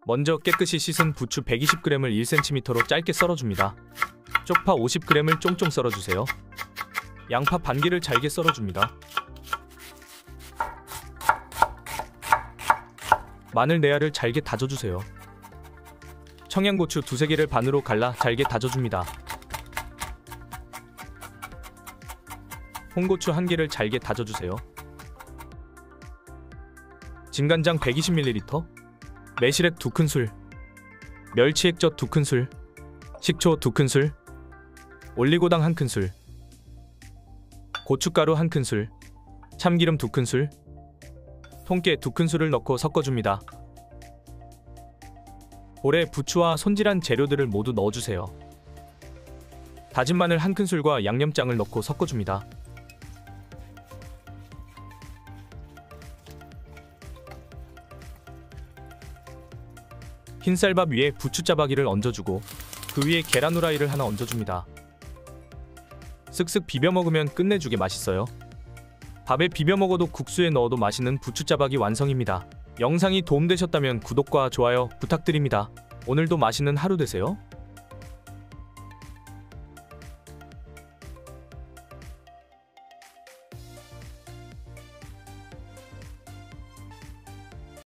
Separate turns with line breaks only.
먼저 깨끗이 씻은 부추 120g을 1cm로 짧게 썰어줍니다. 쪽파 50g을 쫑쫑 썰어주세요. 양파 반개를 잘게 썰어줍니다. 마늘 4알을 잘게 다져주세요. 청양고추 2-3개를 반으로 갈라 잘게 다져줍니다. 홍고추 1개를 잘게 다져주세요. 진간장 120ml, 매실액 2큰술, 멸치액젓 2큰술, 식초 2큰술, 올리고당 1큰술, 고춧가루 1큰술, 참기름 2큰술, 통깨 2큰술을 넣고 섞어줍니다. 볼에 부추와 손질한 재료들을 모두 넣어주세요. 다진 마늘 1큰술과 양념장을 넣고 섞어줍니다. 흰쌀밥 위에 부추짜파기를 얹어주고 그 위에 계란 후라이를 하나 얹어줍니다. 쓱쓱 비벼 먹으면 끝내주게 맛있어요. 밥에 비벼 먹어도 국수에 넣어도 맛있는 부추짜파기 완성입니다. 영상이 도움되셨다면 구독과 좋아요 부탁드립니다. 오늘도 맛있는 하루 되세요.